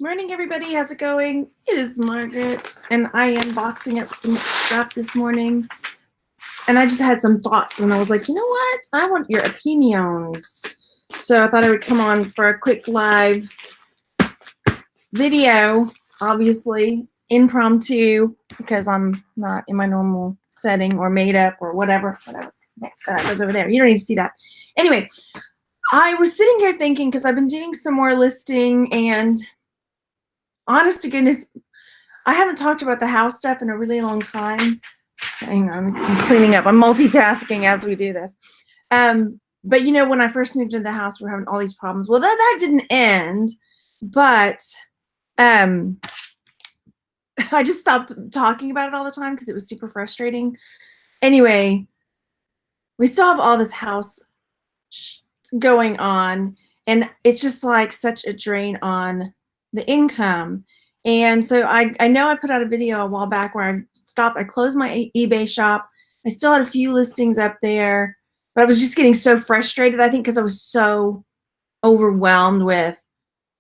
Morning, everybody. How's it going? It is Margaret, and I am boxing up some stuff this morning. And I just had some thoughts, and I was like, you know what? I want your opinions. So I thought I would come on for a quick live video, obviously impromptu, because I'm not in my normal setting or made up or whatever. That goes over there. You don't need to see that. Anyway, I was sitting here thinking, because I've been doing some more listing, and honest to goodness, I haven't talked about the house stuff in a really long time. So hang on, I'm cleaning up. I'm multitasking as we do this. But you know, when I first moved into the house, we were having all these problems. Well, that didn't end, but I just stopped talking about it all the time because it was super frustrating. Anyway, we still have all this house going on, and it's just like such a drain on the income. And so I know I put out a video a while back where I closed my eBay shop. I still had a few listings up there, but I was just getting so frustrated, I think, because I was so overwhelmed with,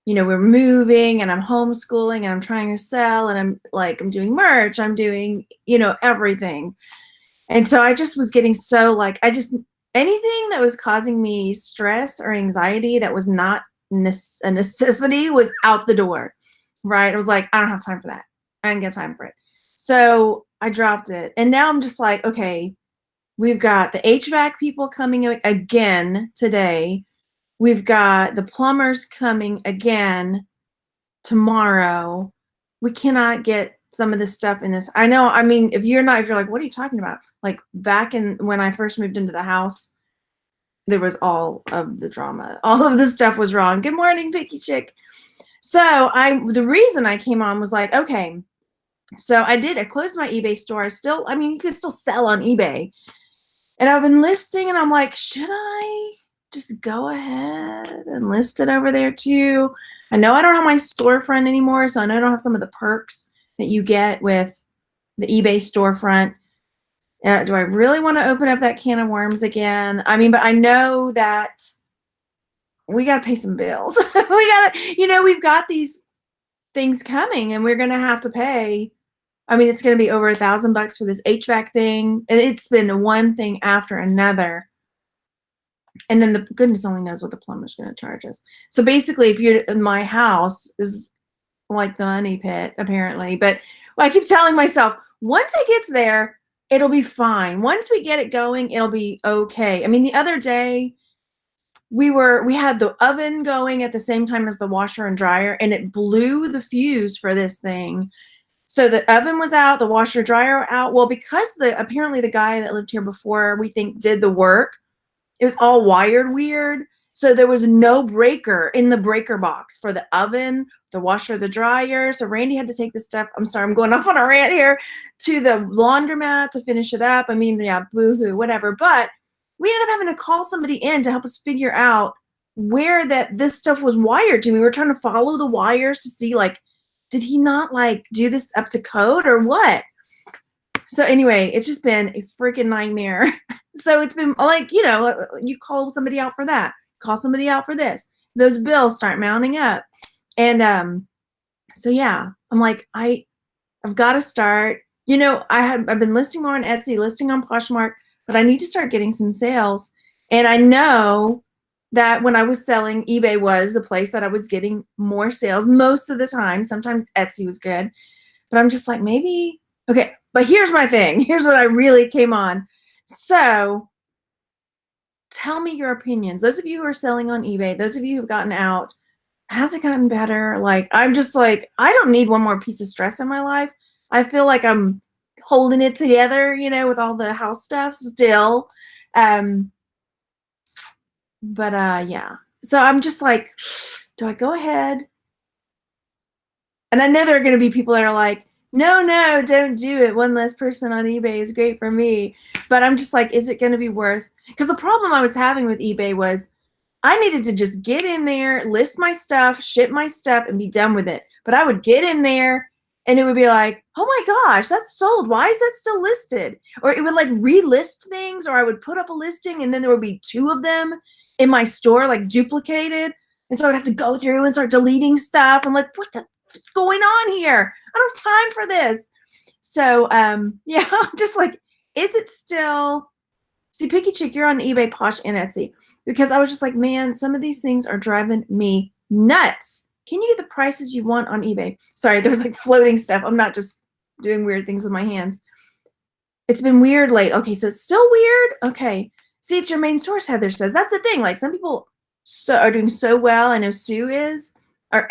you know, we're moving and I'm homeschooling and I'm trying to sell and I'm doing merch, I'm doing, you know, everything. And so I just was getting so like, anything that was causing me stress or anxiety that was not a necessity was out the door, right? I was like, I don't have time for that. I didn't get time for it. So I dropped it. And now I'm just like, okay, we've got the HVAC people coming again today. We've got the plumbers coming again tomorrow. We cannot get some of this stuff in this. I know, I mean, if you're like, what are you talking about? Like back when I first moved into the house, there was all of the drama. All of the stuff was wrong. Good morning, Picky Chick. So the reason I came on was like, okay, so I closed my eBay store. Still, I mean, you can still sell on eBay. And I've been listing, and I'm like, should I just go ahead and list it over there too? I know I don't have my storefront anymore, so I know I don't have some of the perks that you get with the eBay storefront. Do I really want to open up that can of worms again? I mean, but I know that we got to pay some bills. We've got these things coming, and we're going to have to pay. I mean, it's going to be over $1,000 for this HVAC thing. And it's been one thing after another. And then the goodness only knows what the plumber's going to charge us. So basically, if you're in my house is like the money pit, apparently. But I keep telling myself, once it gets there, it'll be fine. Once we get it going, it'll be okay. I mean, the other day, we had the oven going at the same time as the washer and dryer, and it blew the fuse for this thing. So the oven was out, the washer dryer out. Well, because apparently the guy that lived here before, we think, did the work, it was all wired weird. So there was no breaker in the breaker box for the oven, the washer, the dryer. So Randy had to take this stuff. I'm sorry, I'm going off on a rant here, to the laundromat to finish it up. I mean, yeah, boo-hoo, whatever. But we ended up having to call somebody in to help us figure out where this stuff was wired to. We were trying to follow the wires to see, like, did he not like do this up to code or what? So anyway, it's just been a freaking nightmare. So it's been like, you know, you call somebody out for that, call somebody out for this. Those bills start mounting up. And so yeah, I'm like, I've got to start, you know, I've been listing more on Etsy, listing on Poshmark, but I need to start getting some sales. And I know that when I was selling, eBay was the place that I was getting more sales most of the time. Sometimes Etsy was good, but I'm just like, maybe, okay, but here's my thing. Here's what I really came on. So tell me your opinions. Those of you who are selling on eBay, those of you who've gotten out, has it gotten better? Like, I'm just like, I don't need one more piece of stress in my life. I feel like I'm holding it together, you know, with all the house stuff still. But yeah, so I'm just like, do I go ahead? And I know there are going to be people that are like, no, don't do it. One less person on eBay is great for me. But I'm just like, is it going to be worth? Because the problem I was having with eBay was I needed to just get in there, list my stuff, ship my stuff, and be done with it. But I would get in there, and it would be like, oh my gosh, that's sold. Why is that still listed? Or it would like relist things, or I would put up a listing, and then there would be two of them in my store, like duplicated. And so I'd have to go through and start deleting stuff. I'm like, what's going on here? I don't have time for this. So, yeah, I'm just like, is it still, see, Picky Chick, you're on eBay, Posh, and Etsy, because I was just like, man, some of these things are driving me nuts. Can you get the prices you want on eBay? Sorry, there's like floating stuff. I'm not just doing weird things with my hands. It's been weird late. Okay, so it's still weird. Okay. See, it's your main source, Heather says. That's the thing. Like, some people are doing so well. I know Sue is. Or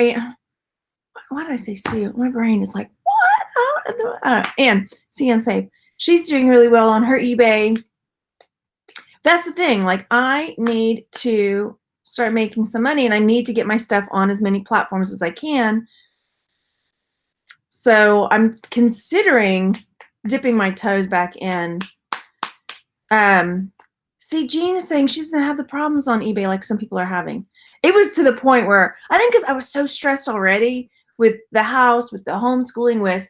why did I say Sue? My brain is like, what? I don't know. And see, Unsafe. She's doing really well on her eBay. That's the thing. Like, I need to start making some money, and I need to get my stuff on as many platforms as I can. So I'm considering dipping my toes back in. See, Jean is saying she doesn't have the problems on eBay like some people are having. It was to the point where, I think because I was so stressed already with the house, with the homeschooling, it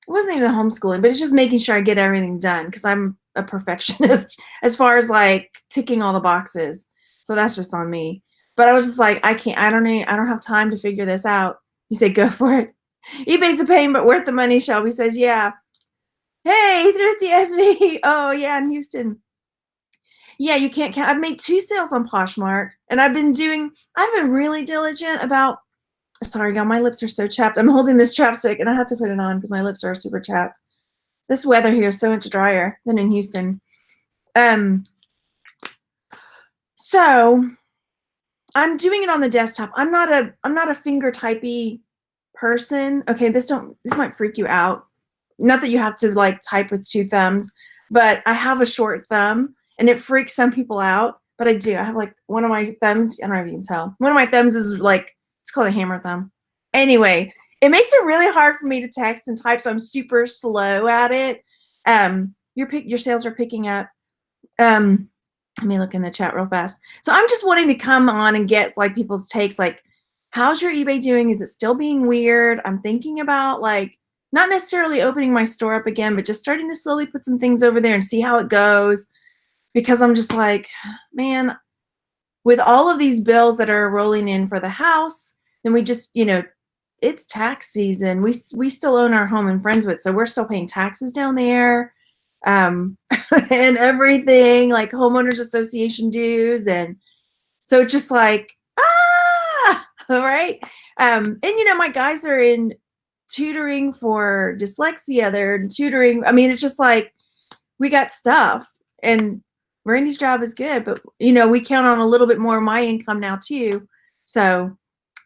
wasn't even the homeschooling, but it's just making sure I get everything done, because I'm a perfectionist as far as like ticking all the boxes. So that's just on me. But I was just like, I don't have time to figure this out. You say, go for it. eBay's a pain, but worth the money, Shelby says, yeah. Hey, Thrifty SB. Oh, yeah, in Houston. Yeah, you can't count. I've made 2 sales on Poshmark, and I've been really diligent about, sorry, God, my lips are so chapped. I'm holding this chapstick, and I have to put it on because my lips are super chapped. This weather here is so much drier than in Houston. So I'm doing it on the desktop. I'm not a finger typey person. Okay, this might freak you out. Not that you have to like type with 2 thumbs, but I have a short thumb, and it freaks some people out. But I do. I have like one of my thumbs. I don't know if you can tell. One of my thumbs is like, it's called a hammer thumb. Anyway, it makes it really hard for me to text and type, so I'm super slow at it. Your sales are picking up. Let me look in the chat real fast. So I'm just wanting to come on and get like people's takes, like, how's your eBay doing? Is it still being weird? I'm thinking about like not necessarily opening my store up again, but just starting to slowly put some things over there and see how it goes. Because I'm just like, man, with all of these bills that are rolling in for the house, then we just, it's tax season. We still own our home in Friendswood, so we're still paying taxes down there, and everything, like homeowners association dues, and so it's just like, all right. And my guys are in tutoring for dyslexia. They're tutoring. I mean, it's just like, we got stuff, and Randy's job is good, but we count on a little bit more of my income now too. So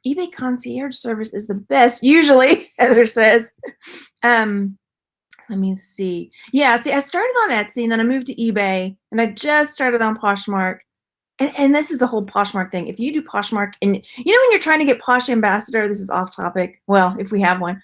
eBay concierge service is the best usually, Heather says. Let me see. Yeah, see, I started on Etsy, and then I moved to eBay, and I just started on Poshmark. And this is a whole Poshmark thing. If you do Poshmark, and when you're trying to get Posh Ambassador, this is off topic. Well, if we have one.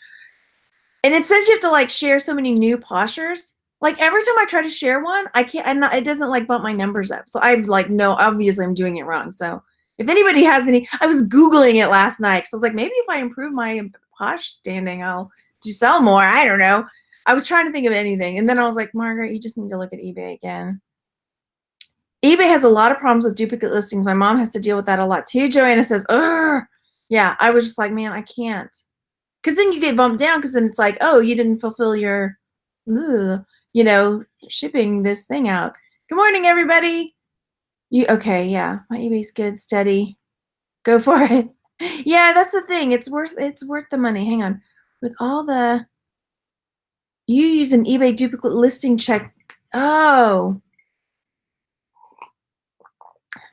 And it says you have to like share so many new Poshers. Like every time I try to share one, I can't, it doesn't like bump my numbers up. So I'm like, no, obviously I'm doing it wrong. So if anybody has any, I was Googling it last night. So I was like, maybe if I improve my Posh standing, I'll just sell more. I don't know. I was trying to think of anything. And then I was like, Margaret, you just need to look at eBay again. eBay has a lot of problems with duplicate listings. My mom has to deal with that a lot too. Joanna says, ugh. Yeah, I was just like, man, I can't. Because then you get bumped down, because then it's like, oh, you didn't fulfill your, shipping this thing out. Good morning, everybody. Okay, yeah, my eBay's good, steady. Go for it. Yeah, that's the thing. It's worth the money. Hang on. With all you use an eBay duplicate listing check. Oh.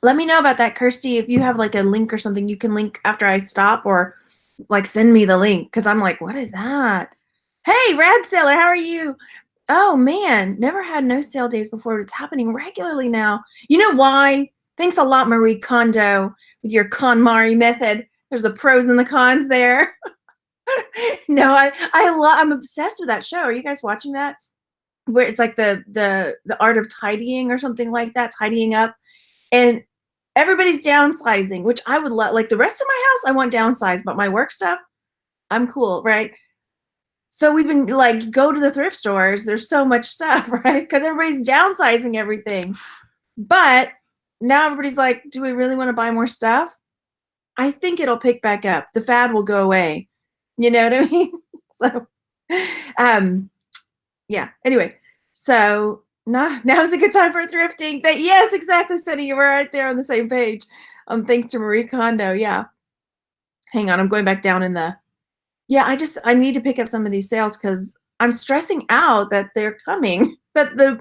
Let me know about that, Kirsty. If you have like a link or something, you can link after I stop, or like send me the link, because I'm like, what is that? Hey, Rad Sailor, how are you? Oh man, never had no sale days before. It's happening regularly now. You know why? Thanks a lot, Marie Kondo, with your KonMari method. There's the pros and the cons there. No, I'm obsessed with that show. Are you guys watching that? Where it's like the art of tidying or something like that, tidying up, and everybody's downsizing, which I would love. Like the rest of my house, I want downsized, but my work stuff, I'm cool, right? So we've been like, go to the thrift stores. There's so much stuff, right? Because everybody's downsizing everything. But now everybody's like, do we really want to buy more stuff? I think it'll pick back up. The fad will go away. You know what I mean? So, um, yeah. Anyway, so now's a good time for thrifting. That yes, exactly, Sunny. You were right there on the same page. Thanks to Marie Kondo. Yeah. Hang on, I'm going back down in the. Yeah, I need to pick up some of these sales because I'm stressing out that they're coming. That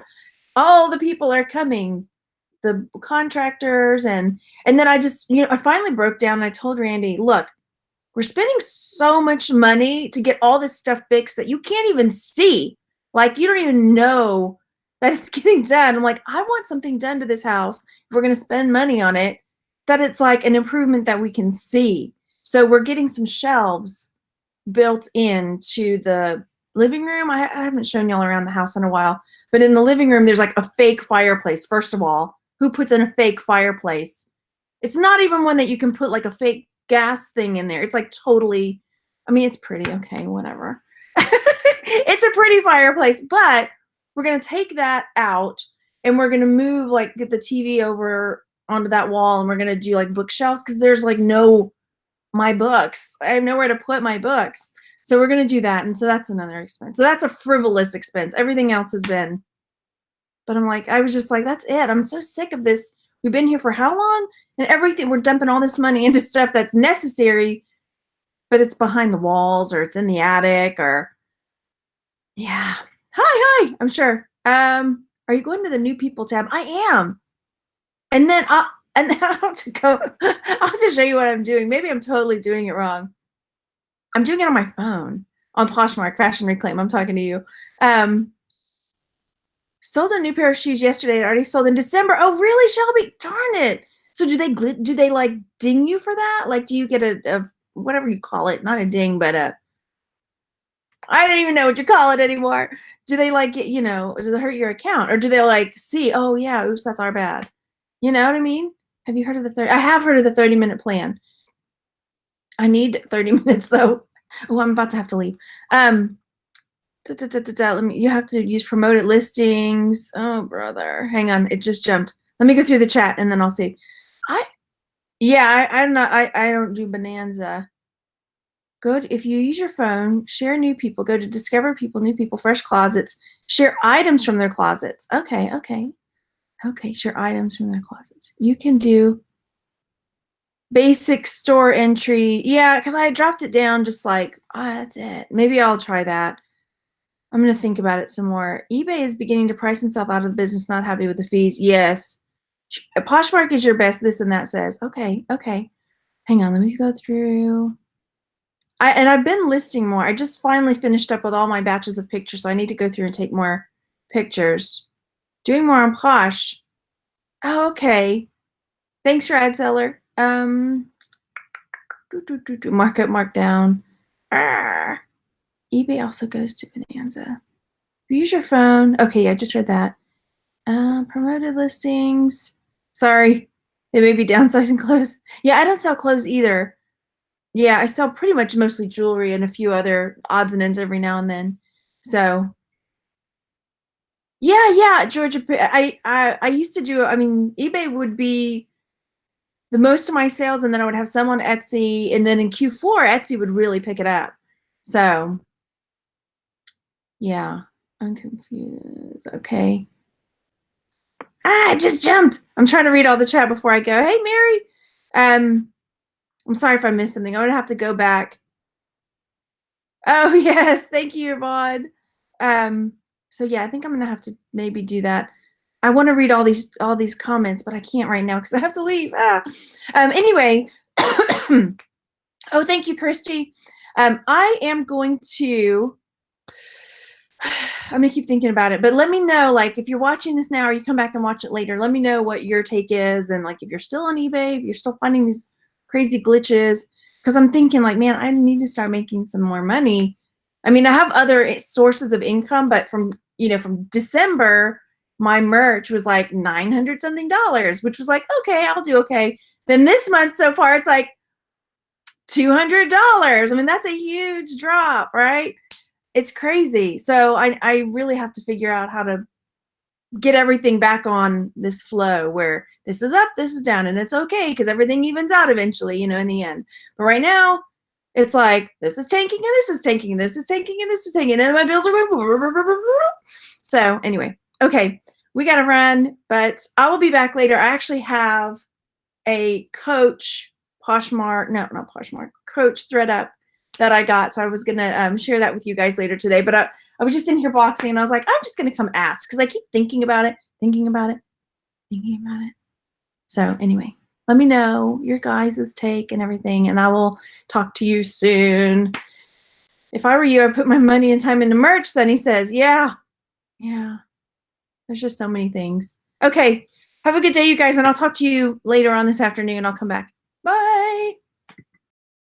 all the people are coming, the contractors and then I just I finally broke down and I told Randy, look, we're spending so much money to get all this stuff fixed that you can't even see. Like, you don't even know that it's getting done. I'm like, I want something done to this house. If we're going to spend money on it, that it's like an improvement that we can see. So we're getting some shelves built into the living room. I haven't shown y'all around the house in a while, but in the living room, there's like a fake fireplace. First of all, who puts in a fake fireplace? It's not even one that you can put like a fake gas thing in there. It's like totally, I mean, it's pretty. Okay, whatever. It's a pretty fireplace, but we're going to take that out and we're going to move, like, get the TV over onto that wall and we're going to do like bookshelves because there's like my books. I have nowhere to put my books. So we're going to do that. And so that's another expense. So that's a frivolous expense. Everything else has been, but I'm like, I was just like, that's it. I'm so sick of this. We've been here for how long? And everything, we're dumping all this money into stuff that's necessary, but it's behind the walls or it's in the attic or, yeah. Hi, I'm sure. Are you going to the new people tab? I am. And then I'll have to go, I'll have to show you what I'm doing. Maybe I'm totally doing it wrong. I'm doing it on my phone on Poshmark, Fashion Reclaim. I'm talking to you. Sold a new pair of shoes yesterday. It already sold in December. Oh, really, Shelby? Darn it. So do they like ding you for that? Like, do you get a whatever you call it? Not a ding, but I don't even know what you call it anymore. Do they like get, does it hurt your account? Or do they like see, oh yeah, oops, that's our bad. You know what I mean? Have you heard of I have heard of the 30-minute plan. I need 30 minutes though. Oh, I'm about to have to leave. Let me. You have to use promoted listings. Oh, brother, hang on. It just jumped. Let me go through the chat and then I'll see. I'm not. I don't do Bonanza. If you use your phone, share new people. Go to discover people, new people, fresh closets. Share items from their closets. Okay. Share items from their closets. You can do basic store entry. Yeah, because I dropped it down just like, that's it. Maybe I'll try that. I'm going to think about it some more. eBay is beginning to price himself out of the business, not happy with the fees. Yes. Poshmark is your best, this and that says. Okay. Hang on, let me go through. I've been listing more. I just finally finished up with all my batches of pictures, so I need to go through and take more pictures. Doing more on Posh. Oh, okay. Thanks, Rad Seller. Markup, markdown. eBay also goes to Bonanza. Use your phone. Okay, I just read that. Promoted listings. Sorry, they may be downsizing clothes. Yeah, I don't sell clothes either. Yeah, I sell pretty much mostly jewelry and a few other odds and ends every now and then. So yeah, Georgia. I used to do. I mean, eBay would be the most of my sales, and then I would have some on Etsy, and then in Q4, Etsy would really pick it up. So yeah, I'm confused. Okay. I just jumped. I'm trying to read all the chat before I go. Hey, Mary. I'm sorry if I missed something. I'm gonna have to go back. Oh yes, thank you, Yvonne. So yeah, I think I'm gonna have to maybe do that. I want to read all these comments, but I can't right now because I have to leave. Anyway. Oh, thank you, Christy. I am going to. I'm gonna keep thinking about it, but let me know, like, if you're watching this now or you come back and watch it later, let me know what your take is, and like if you're still on eBay, if you're still finding these crazy glitches, because I'm thinking like, man, I need to start making some more money. I mean, I have other sources of income, but from December, my merch was like $900 something, which was like, okay, I'll do okay. Then this month so far, it's like $200. I mean, that's a huge drop, right? It's crazy. So I really have to figure out how to get everything back on this flow where this is up, this is down, and it's okay because everything evens out eventually, you know, in the end. But right now, it's like this is tanking and this is tanking and this is tanking and this is tanking, and my bills are going. So anyway, okay, we got to run, but I will be back later. I actually have a Coach Poshmark, no, not Poshmark, Coach thread up that I got. So I was gonna share that with you guys later today. But I was just in here boxing, and I was like, I'm just gonna come ask because I keep thinking about it, thinking about it, thinking about it. So anyway, let me know your guys' take and everything, and I will talk to you soon. If I were you, I'd put my money and time into merch. Then he says, yeah. There's just so many things. Okay, have a good day, you guys, and I'll talk to you later on this afternoon. I'll come back.